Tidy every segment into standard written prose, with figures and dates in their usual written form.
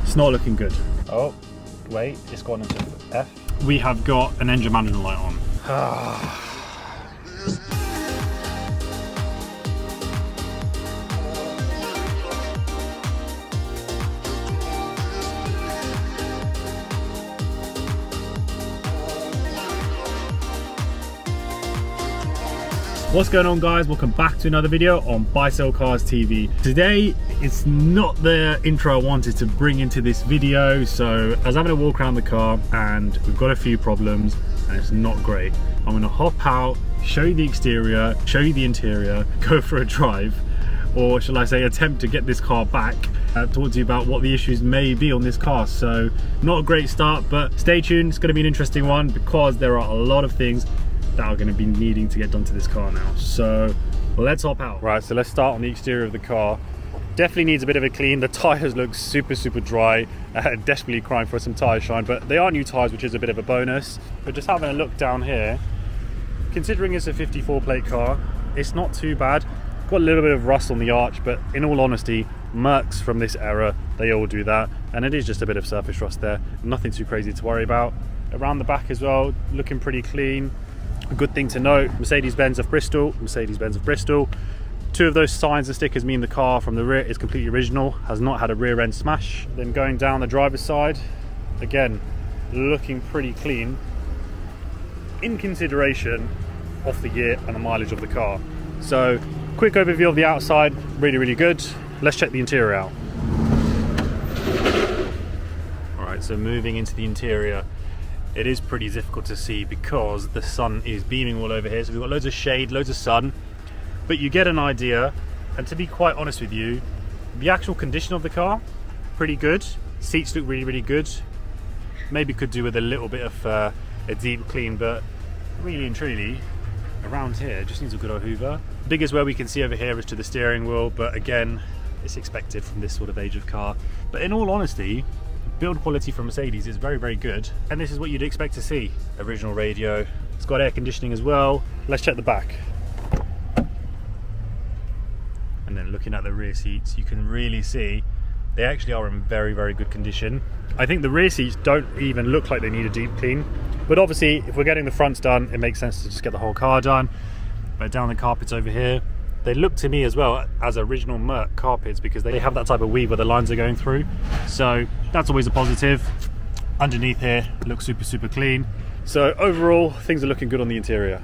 It's not looking good. Oh, wait, it's gone into F. We have got an engine management light on. What's going on, guys? Welcome back to another video on Buy Sell Cars TV. Today it's not the intro I wanted to bring into this video, so I was having a walk around the car and we've got a few problems and it's not great. I'm going to hop out, show you the exterior, show you the interior, go for a drive, or shall I say attempt to get this car back, talk to you about what the issues may be on this car. So not a great start, but stay tuned, it's going to be an interesting one because there are a lot of things that are going to be needing to get done to this car now. So let's hop out. Right, so let's start on the exterior of the car. Definitely needs a bit of a clean. The tires look super dry, desperately crying for some tire shine, but they are new tires, which is a bit of a bonus. But just having a look down here, considering it's a 54 plate car, it's not too bad. Got a little bit of rust on the arch, but in all honesty, Mercs from this era, they all do that, and it is just a bit of surface rust there. Nothing too crazy to worry about. Around the back as well, looking pretty clean. A good thing to note, Mercedes-Benz of Bristol, Mercedes-Benz of Bristol. Two of those signs and stickers mean the car from the rear is completely original, has not had a rear end smash. Then going down the driver's side, again, looking pretty clean in consideration of the year and the mileage of the car. So, quick overview of the outside, really good. Let's check the interior out. All right, so moving into the interior, it is pretty difficult to see because the sun is beaming all over here. So we've got loads of shade, loads of sun, but you get an idea. And to be quite honest with you, the actual condition of the car, pretty good. Seats look really good. Maybe could do with a little bit of a deep clean, but really and truly, around here, just needs a good old hoover. Biggest where we can see over here is to the steering wheel, but again, it's expected from this sort of age of car. But in all honesty, build quality from Mercedes is very good, and this is what you'd expect to see. Original radio, it's got air conditioning as well. Let's check the back. And then looking at the rear seats, you can really see they actually are in very good condition. I think the rear seats don't even look like they need a deep clean, but obviously if we're getting the fronts done, it makes sense to just get the whole car done. But down the carpets over here, they look to me as well as original Merc carpets because they have that type of weave where the lines are going through. So that's always a positive. Underneath here, looks super clean. So overall, things are looking good on the interior.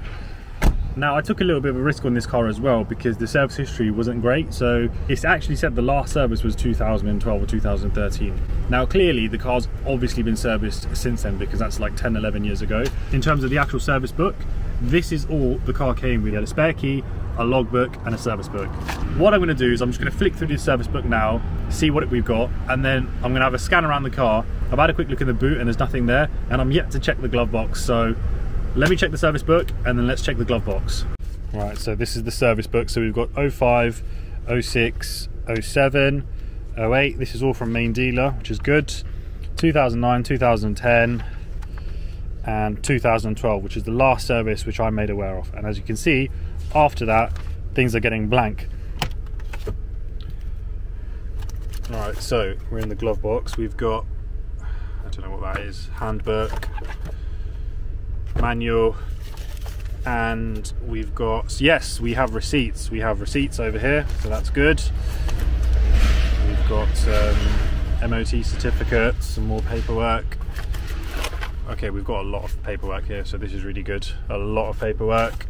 Now, I took a little bit of a risk on this car as well because the service history wasn't great. So it's actually said the last service was 2012 or 2013. Now, clearly the car's obviously been serviced since then because that's like 10-11 years ago. In terms of the actual service book, this is all the car came with. You had a spare key, a logbook and a service book. What I'm going to do is I'm just going to flick through this service book now, see what we've got, and then I'm going to have a scan around the car. I've had a quick look in the boot and there's nothing there, and I'm yet to check the glove box. So let me check the service book and then let's check the glove box. Right, so this is the service book. So we've got 05, 06, 07, 08. This is all from main dealer, which is good. 2009, 2010 and 2012, which is the last service which I made aware of. And as you can see, after that, things are getting blank. All right, so we're in the glove box. We've got, I don't know what that is, handbook, manual, and we've got, yes, we have receipts. We have receipts over here, so that's good. We've got MOT certificates, some more paperwork. Okay, we've got a lot of paperwork here, so this is really good. A lot of paperwork.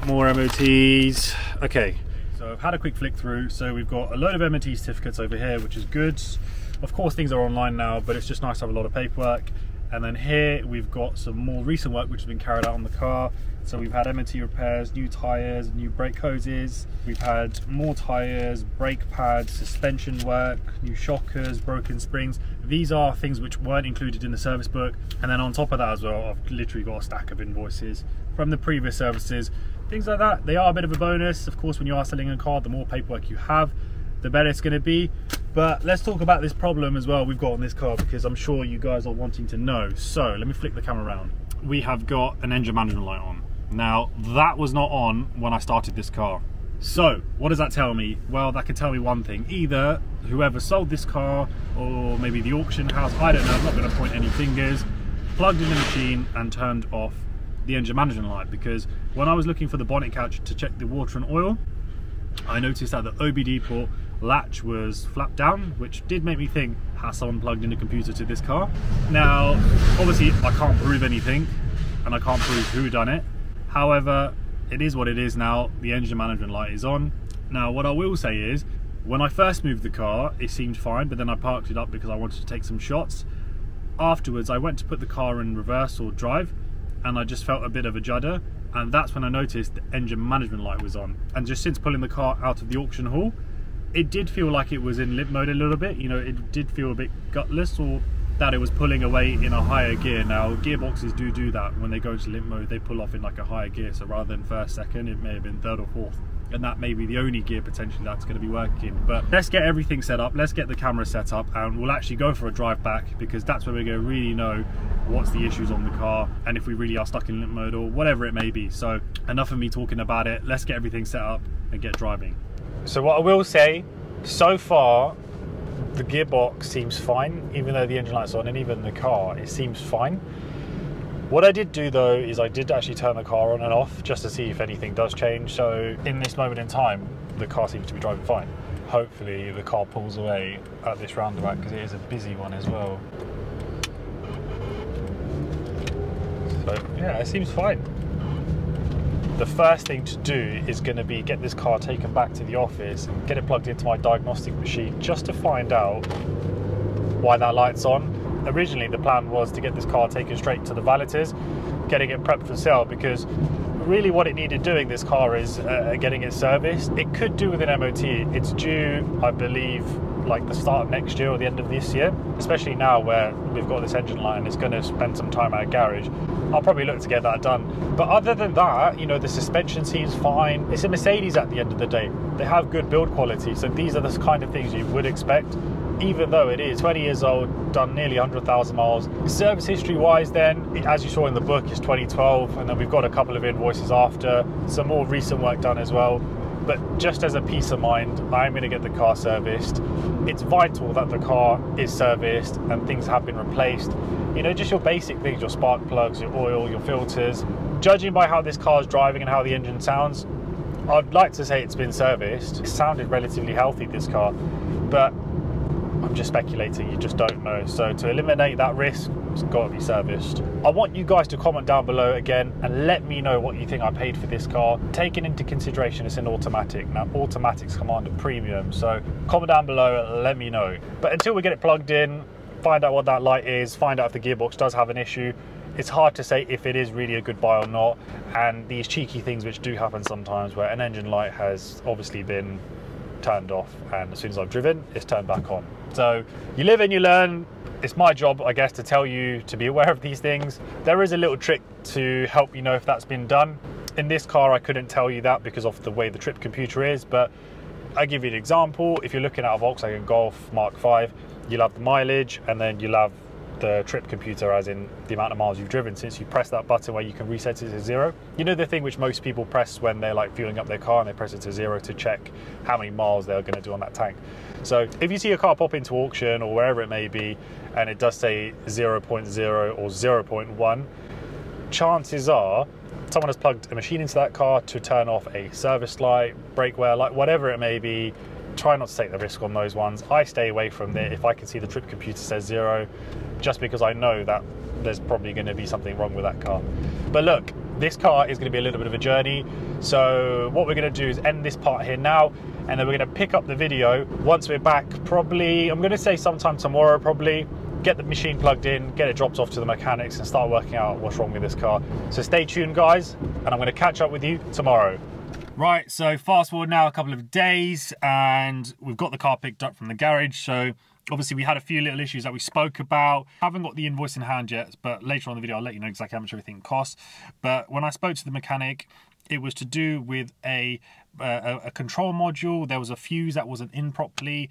More MOTs. Okay, so I've had a quick flick through. So we've got a load of MOT certificates over here, which is good. Of course, things are online now, but it's just nice to have a lot of paperwork. And then here we've got some more recent work which has been carried out on the car. So we've had MOT repairs, new tyres, new brake hoses. We've had more tyres, brake pads, suspension work, new shockers, broken springs. These are things which weren't included in the service book. And then on top of that as well, I've literally got a stack of invoices from the previous services. Things like that, they are a bit of a bonus. Of course, when you are selling a car, the more paperwork you have, the better it's going to be. But let's talk about this problem as well we've got on this car, because I'm sure you guys are wanting to know. So let me flick the camera around. We have got an engine management light on. Now, that was not on when I started this car. So what does that tell me? Well, that could tell me one thing. Either whoever sold this car, or maybe the auction house, I don't know, I'm not going to point any fingers, plugged in the machine and turned off the engine management light, because when I was looking for the bonnet catch to check the water and oil, I noticed that the OBD port latch was flapped down, which did make me think, has someone plugged in a computer to this car? Now, obviously I can't prove anything and I can't prove who done it. However, it is what it is now. The engine management light is on. Now, what I will say is, when I first moved the car, it seemed fine, but then I parked it up because I wanted to take some shots. Afterwards, I went to put the car in reverse or drive, and I just felt a bit of a judder, and that's when I noticed the engine management light was on. And just since pulling the car out of the auction hall, it did feel like it was in limp mode a little bit. You know, it did feel a bit gutless, or that it was pulling away in a higher gear. Now, gearboxes do that. When they go into limp mode, they pull off in like a higher gear, so rather than first, second, it may have been third or fourth, and that may be the only gear potentially that's going to be working. But let's get everything set up, let's get the camera set up, and we'll actually go for a drive back, because that's where we're going to really know what's the issues on the car and if we really are stuck in limp mode or whatever it may be. So enough of me talking about it, let's get everything set up and get driving. So what I will say, so far the gearbox seems fine, even though the engine light's on, and even the car, it seems fine. What I did do though is I did actually turn the car on and off just to see if anything does change. So in this moment in time, the car seems to be driving fine. Hopefully the car pulls away at this roundabout, because it is a busy one as well. So yeah, it seems fine. The first thing to do is going to be get this car taken back to the office, get it plugged into my diagnostic machine just to find out why that light's on. Originally the plan was to get this car taken straight to the valeters, getting it prepped for sale, because really what it needed doing, this car, is getting it serviced. It could do with an MOT. It's due, I believe, like the start of next year or the end of this year, especially now where we've got this engine light and it's going to spend some time at a garage. I'll probably look to get that done. But other than that, you know, the suspension seems fine. It's a Mercedes at the end of the day. They have good build quality, so these are the kind of things you would expect, even though it is 20 years old, done nearly 100,000 miles. Service history wise then, as you saw in the book, is 2012, and then we've got a couple of invoices after, some more recent work done as well. But just as a peace of mind, I'm going to get the car serviced. It's vital that the car is serviced and things have been replaced. You know, just your basic things, your spark plugs, your oil, your filters. Judging by how this car is driving and how the engine sounds, I'd like to say it's been serviced. It sounded relatively healthy, this car, but I'm just speculating, you just don't know. So to eliminate that risk, it's got to be serviced. I want you guys to comment down below again and let me know what you think I paid for this car, taking into consideration it's an automatic. Now automatics command a premium, so comment down below, let me know. But until we get it plugged in, find out what that light is, find out if the gearbox does have an issue, it's hard to say if it is really a good buy or not. And these cheeky things which do happen sometimes, where an engine light has obviously been turned off and as soon as I've driven, it's turned back on. So you live and you learn. It's my job, I guess, to tell you to be aware of these things. There is a little trick to help you know if that's been done. In this car, I couldn't tell you that because of the way the trip computer is, but I'll give you an example. If you're looking at a Volkswagen Golf Mark V, you'll have the mileage and then you'll have the trip computer, as in the amount of miles you've driven since you press that button where you can reset it to 0. You know, the thing which most people press when they're like fueling up their car, and they press it to 0 to check how many miles they're going to do on that tank. So if you see a car pop into auction or wherever it may be and it does say 0.0 or 0.1, chances are someone has plugged a machine into that car to turn off a service light, brake wear light, whatever it may be. Try not to take the risk on those ones. I stay away from there if I can see the trip computer says 0, just because I know that there's probably going to be something wrong with that car. But look, this car is going to be a little bit of a journey, so what we're going to do is end this part here now, and then we're going to pick up the video once we're back, probably, I'm going to say sometime tomorrow probably, get the machine plugged in, get it dropped off to the mechanics and start working out what's wrong with this car. So stay tuned guys, and I'm going to catch up with you tomorrow. Right, so fast forward now a couple of days and we've got the car picked up from the garage. So obviously we had a few little issues that we spoke about. Haven't got the invoice in hand yet, but later on in the video I'll let you know exactly how much everything costs. But when I spoke to the mechanic, it was to do with a control module. There was a fuse that wasn't in properly,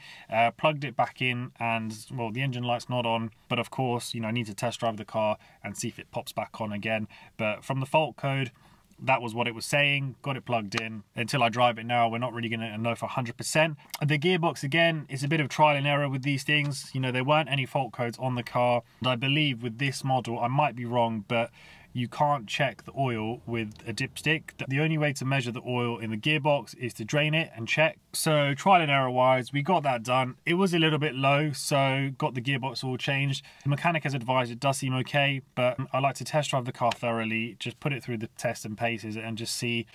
plugged it back in, and well, the engine light's not on, but of course, you know, I need to test drive the car and see if it pops back on again. But from the fault code, that was what it was saying. Got it plugged in. Until I drive it now, we're not really going to know for 100%. The gearbox, again, is a bit of trial and error with these things. You know, there weren't any fault codes on the car. And I believe with this model, I might be wrong, but you can't check the oil with a dipstick. The only way to measure the oil in the gearbox is to drain it and check. So trial and error wise, we got that done. It was a little bit low, so got the gearbox all changed. The mechanic has advised it does seem okay, but I like to test drive the car thoroughly, just put it through the tests and paces and just see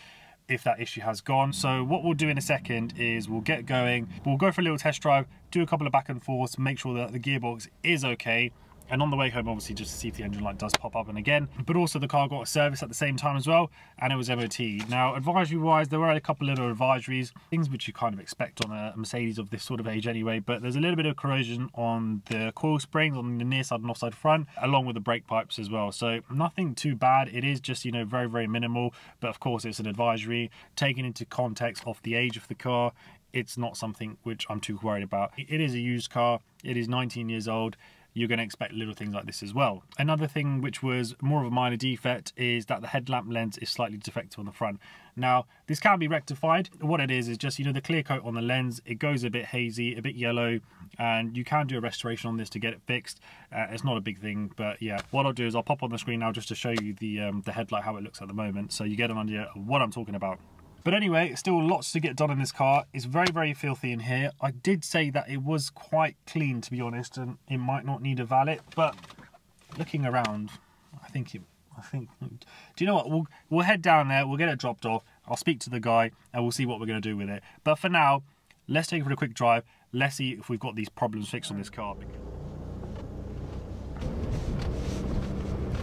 if that issue has gone. So what we'll do in a second is we'll get going. We'll go for a little test drive, do a couple of back and forths, make sure that the gearbox is okay. And on the way home, obviously, just to see if the engine light does pop up and again. But also the car got a service at the same time as well, and it was MOT. Now, advisory-wise, there were a couple little advisories, things which you kind of expect on a Mercedes of this sort of age anyway, but there's a little bit of corrosion on the coil springs on the near side and offside front, along with the brake pipes as well. So nothing too bad. It is just, you know, very, very minimal, but of course it's an advisory. Taken into context of the age of the car, it's not something which I'm too worried about. It is a used car. It is 19 years old. You're going to expect little things like this as well. Another thing which was more of a minor defect is that the headlamp lens is slightly defective on the front. Now, this can be rectified. What it is just, you know, the clear coat on the lens, it goes a bit hazy, a bit yellow, and you can do a restoration on this to get it fixed. It's not a big thing, but yeah, what I'll do is I'll pop on the screen now just to show you the headlight, how it looks at the moment, so you get an idea of what I'm talking about. But anyway, still lots to get done in this car. It's very, very filthy in here. I did say that it was quite clean, to be honest, and it might not need a valet, but looking around, I think, do you know what? We'll head down there, we'll get it dropped off, I'll speak to the guy, and we'll see what we're going to do with it. But for now, let's take it for a quick drive. Let's see if we've got these problems fixed on this car.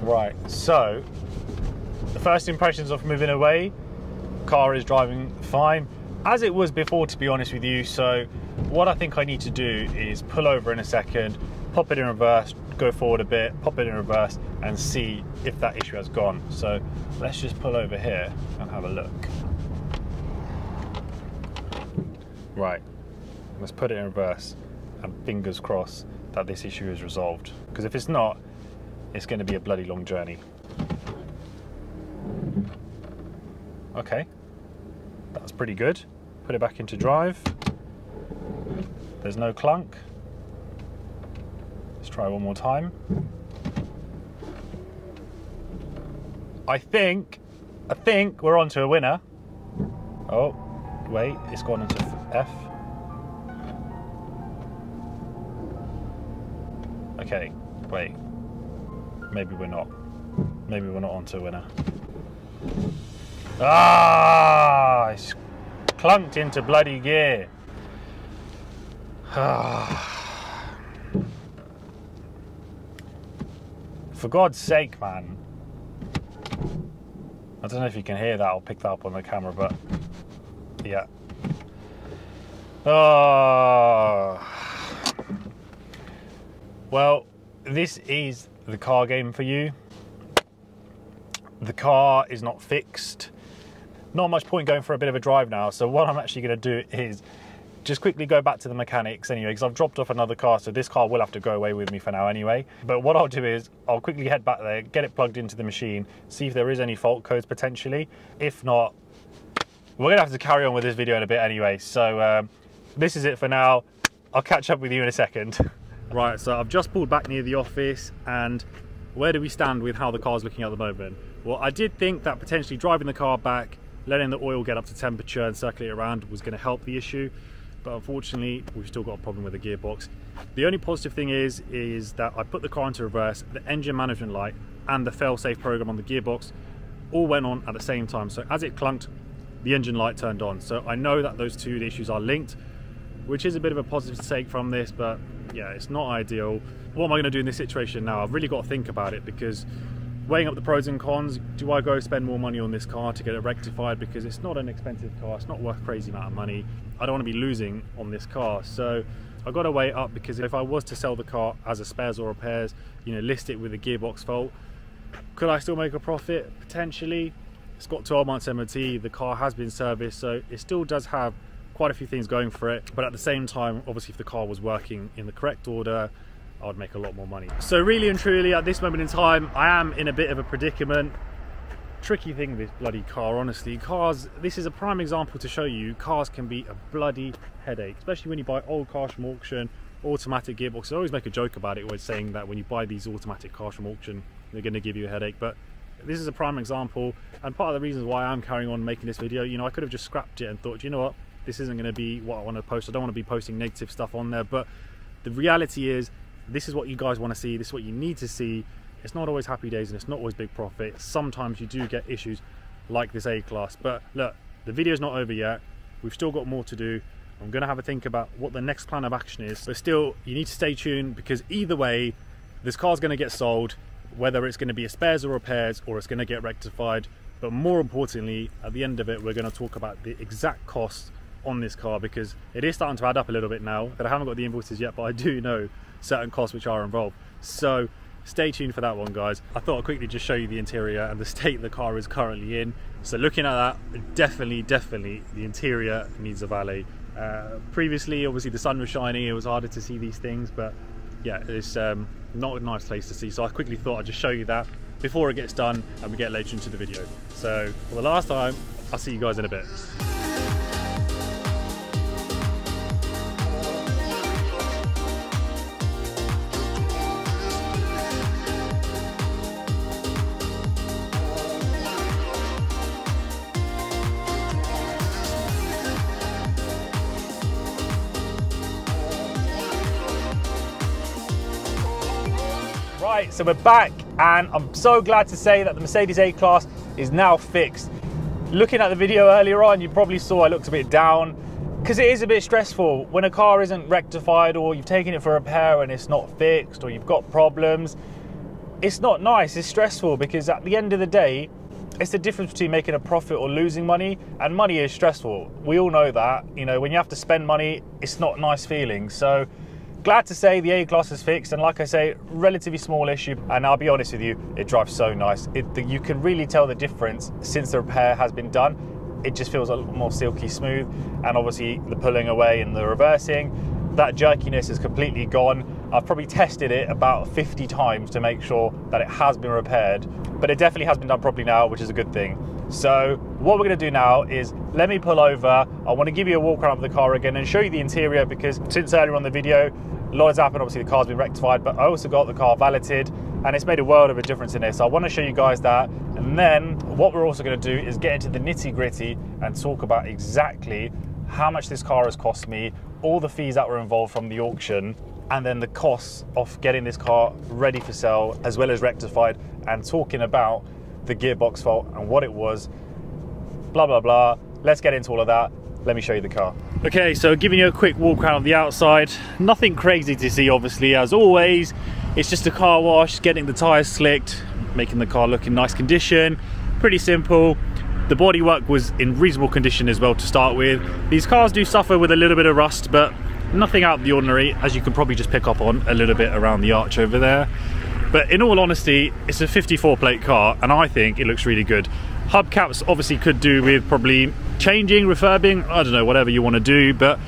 Right, so, the first impressions of moving away, car is driving fine as it was before, to be honest with you. So what I think I need to do is pull over in a second, pop it in reverse, go forward a bit, pop it in reverse, and see if that issue has gone. So let's just pull over here and have a look. Right, let's put it in reverse and fingers crossed that this issue is resolved, because if it's not, it's going to be a bloody long journey. Okay, that's pretty good. Put it back into drive. There's no clunk. Let's try one more time. I think we're on to a winner. Oh, wait, it's gone into F. Okay, wait. Maybe we're not. Maybe we're not on to a winner. Ah, it's clunked into bloody gear. For God's sake, man. I don't know if you can hear that. I'll pick that up on the camera, but yeah. Oh. Well, this is the car game for you. The car is not fixed. Not much point going for a bit of a drive now, so what I'm actually going to do is just quickly go back to the mechanics anyway, because I've dropped off another car, so this car will have to go away with me for now anyway. But what I'll do is I'll quickly head back there, get it plugged into the machine, see if there is any fault codes potentially. If not, we're going to have to carry on with this video in a bit anyway. So this is it for now. I'll catch up with you in a second. Right, so I've just pulled back near the office, and where do we stand with how the car's looking at the moment? Well, I did think that potentially driving the car back, letting the oil get up to temperature and circulate around was going to help the issue, but unfortunately we've still got a problem with the gearbox. The only positive thing is that I put the car into reverse, the engine management light and the fail-safe program on the gearbox all went on at the same time. So as it clunked, the engine light turned on. So I know that those two issues are linked, which is a bit of a positive to take from this, but yeah, it's not ideal. What am I going to do in this situation now? I've really got to think about it, because weighing up the pros and cons, do I go spend more money on this car to get it rectified, because it's not an expensive car, it's not worth a crazy amount of money. I don't want to be losing on this car, so I've got to weigh it up, because if I was to sell the car as a spares or repairs, you know, list it with a gearbox fault, could I still make a profit? Potentially. It's got 12 months MOT, the car has been serviced, so it still does have quite a few things going for it, but at the same time, obviously if the car was working in the correct order, I would make a lot more money. So really and truly at this moment in time, I am in a bit of a predicament. tricky thing with this bloody car, honestly. Cars, this is a prime example to show you cars can be a bloody headache, especially when you buy old cars from auction, automatic gearboxes. I always make a joke about it, always saying that when you buy these automatic cars from auction, they're going to give you a headache. But this is a prime example, and part of the reasons why I'm carrying on making this video, you know, I could have just scrapped it and thought, you know what, this isn't going to be what I want to post. I don't want to be posting negative stuff on there, but the reality is, this is what you guys want to see, this is what you need to see. It's not always happy days and it's not always big profit. Sometimes you do get issues like this A-Class, but look, the video's not over yet. We've still got more to do. I'm going to have a think about what the next plan of action is, but still, you need to stay tuned, because either way, this car's going to get sold, whether it's going to be a spares or repairs, or it's going to get rectified. But more importantly, at the end of it, we're going to talk about the exact cost on this car, because it is starting to add up a little bit now that I haven't got the invoices yet, but I do know certain costs which are involved. So stay tuned for that one, guys. I thought I'd quickly just show you the interior and the state the car is currently in. So looking at that, definitely the interior needs a valet. Previously, obviously the sun was shining, it was harder to see these things, but yeah, it's not a nice place to see. So I quickly thought I'd just show you that before it gets done and we get later into the video. So for the last time, I'll see you guys in a bit. Right, so we're back, and I'm so glad to say that the Mercedes A-Class is now fixed. Looking at the video earlier on, you probably saw I looked a bit down, because it is a bit stressful when a car isn't rectified, or you've taken it for repair and it's not fixed, or you've got problems. It's not nice, it's stressful, because at the end of the day, it's the difference between making a profit or losing money, and money is stressful. We all know that. You know, when you have to spend money, it's not a nice feeling. So glad to say the A-Class is fixed, and like I say, relatively small issue, and I'll be honest with you, it drives so nice. You can really tell the difference since the repair has been done. It just feels a little more silky smooth, and obviously the pulling away and the reversing, that jerkiness is completely gone. I've probably tested it about 50 times to make sure that it has been repaired, but it definitely has been done properly now, which is a good thing. So what we're going to do now is, let me pull over. I want to give you a walk around of the car again and show you the interior, because since earlier on the video, a lot has happened. Obviously the car's been rectified, but I also got the car valeted, and it's made a world of a difference in this. So I want to show you guys that, and then what we're also going to do is get into the nitty gritty and talk about exactly how much this car has cost me, all the fees that were involved from the auction, and then the costs of getting this car ready for sale as well as rectified, and talking about the gearbox fault and what it was, blah blah blah. Let's get into all of that. Let me show you the car. Okay, so giving you a quick walk around of the outside. Nothing crazy to see, obviously, as always. It's just a car wash, getting the tyres slicked, making the car look in nice condition. Pretty simple. The bodywork was in reasonable condition as well to start with. These cars do suffer with a little bit of rust, but nothing out of the ordinary, as you can probably just pick up on a little bit around the arch over there. But in all honesty, it's a 54 plate car, and I think it looks really good. Hubcaps obviously could do with probably changing, refurbing, I don't know, whatever you want to do, but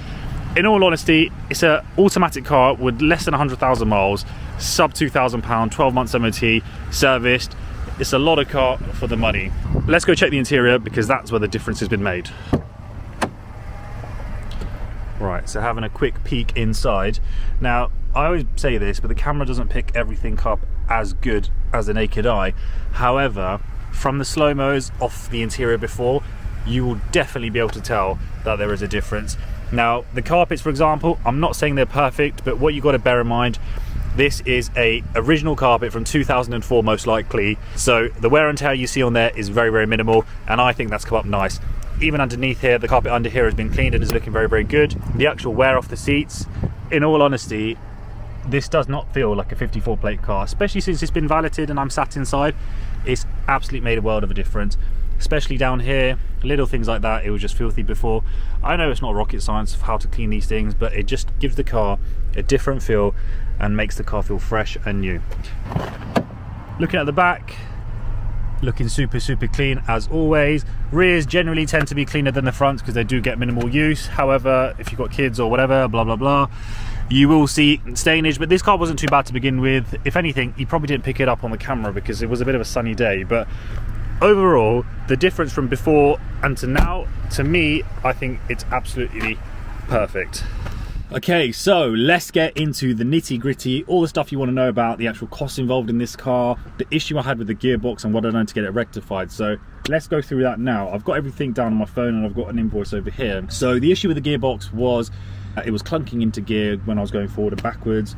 in all honesty, it's an automatic car with less than 100,000 miles, sub £2,000, 12 months MOT, serviced. It's a lot of car for the money. Let's go check the interior, because that's where the difference has been made. Right, so having a quick peek inside. Now, I always say this, but the camera doesn't pick everything up as good as the naked eye. However, from the slow-mos off the interior before, you will definitely be able to tell that there is a difference. Now, the carpets, for example, I'm not saying they're perfect, but what you got to bear in mind, this is a original carpet from 2004 most likely, so the wear and tear you see on there is very, very minimal, and I think that's come up nice. Even underneath here, the carpet under here has been cleaned and is looking very, very good. The actual wear off the seats, in all honesty, this does not feel like a 54 plate car, especially since it's been valeted and I'm sat inside. It's absolutely made a world of a difference, especially down here, little things like that. It was just filthy before. I know it's not rocket science of how to clean these things, but it just gives the car a different feel and makes the car feel fresh and new. Looking at the back, looking super, super clean as always. Rears generally tend to be cleaner than the fronts because they do get minimal use. However, if you've got kids or whatever, blah, blah, blah, you will see stainage, but this car wasn't too bad to begin with. If anything, you probably didn't pick it up on the camera because it was a bit of a sunny day, but overall, the difference from before and to now, to me, I think it's absolutely perfect. Okay, so let's get into the nitty gritty, all the stuff you want to know about the actual costs involved in this car, the issue I had with the gearbox and what I've done to get it rectified. So let's go through that now. I've got everything down on my phone and I've got an invoice over here. So the issue with the gearbox was it was clunking into gear when I was going forward and backwards.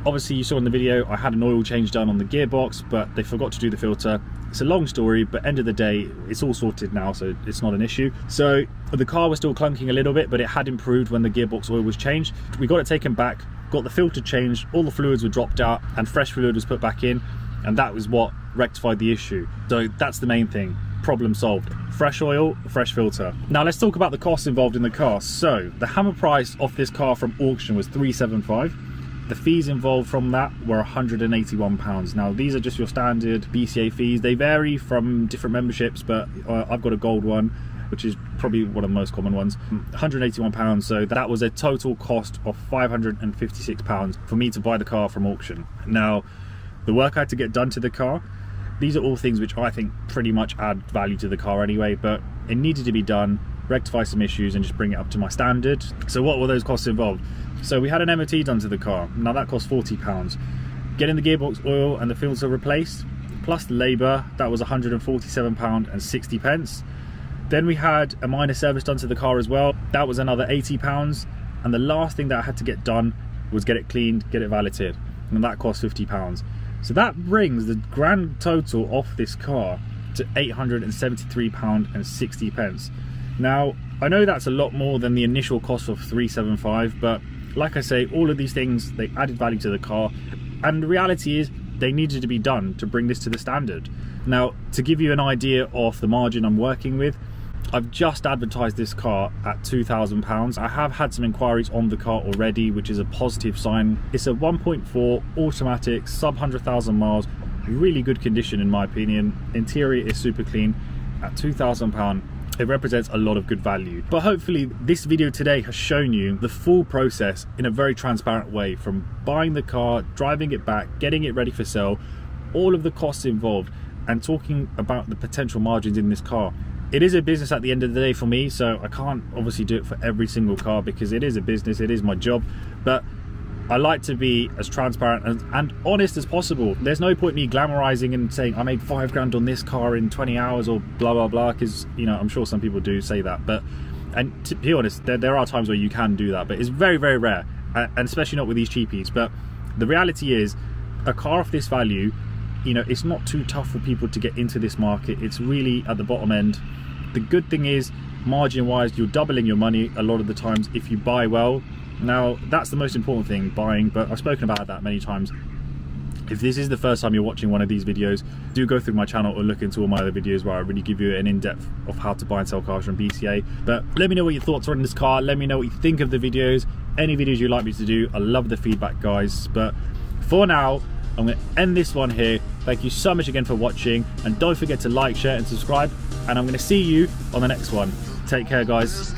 Obviously you saw in the video I had an oil change done on the gearbox, but they forgot to do the filter. It's a long story, but end of the day, it's all sorted now, so it's not an issue. So the car was still clunking a little bit, but it had improved when the gearbox oil was changed. We got it taken back, got the filter changed, all the fluids were dropped out, and fresh fluid was put back in, and that was what rectified the issue. So that's the main thing. Problem solved. Fresh oil, fresh filter. Now let's talk about the costs involved in the car. So the hammer price of this car from auction was $375. The fees involved from that were £181. Now these are just your standard BCA fees. They vary from different memberships, but I've got a gold one, which is probably one of the most common ones. £181, so that was a total cost of £556 for me to buy the car from auction. Now, the work I had to get done to the car, these are all things which I think pretty much add value to the car anyway, but it needed to be done, rectify some issues and just bring it up to my standard. So what were those costs involved? So we had an MOT done to the car. Now that cost £40. Getting the gearbox oil and the filter replaced, plus the labour, that was £147.60. Then we had a minor service done to the car as well. That was another £80. And the last thing that I had to get done was get it cleaned, get it valeted. And that cost £50. So that brings the grand total off this car to £873.60. Now, I know that's a lot more than the initial cost of $375, but like I say, all of these things, they added value to the car, and the reality is they needed to be done to bring this to the standard. Now, to give you an idea of the margin I'm working with, I've just advertised this car at £2,000. I have had some inquiries on the car already, which is a positive sign. It's a 1.4 automatic, sub 100,000 miles, really good condition in my opinion. Interior is super clean. At £2,000, it represents a lot of good value. But hopefully this video today has shown you the full process in a very transparent way, from buying the car, driving it back, getting it ready for sale, all of the costs involved, and talking about the potential margins in this car. It is a business at the end of the day for me, so I can't obviously do it for every single car because it is a business, it is my job, but I like to be as transparent and honest as possible. There's no point me glamorizing and saying I made £5 on this car in 20 hours or blah blah blah, because you know, I'm sure some people do say that, but, and to be honest, there are times where you can do that, but it's very very rare, and especially not with these cheapies. But the reality is, a car of this value, you know, it's not too tough for people to get into this market. It's really at the bottom end. The good thing is, margin wise, you're doubling your money a lot of the times if you buy well. Now that's the most important thing, buying, but I've spoken about that many times. If this is the first time you're watching one of these videos, do go through my channel or look into all my other videos where I really give you an in-depth of how to buy and sell cars from BCA. But let me know what your thoughts are on this car, let me know what you think of the videos, any videos you'd like me to do. I love the feedback, guys. But for now, I'm going to end this one here. Thank you so much again for watching, and don't forget to like, share and subscribe, and I'm going to see you on the next one. Take care, guys.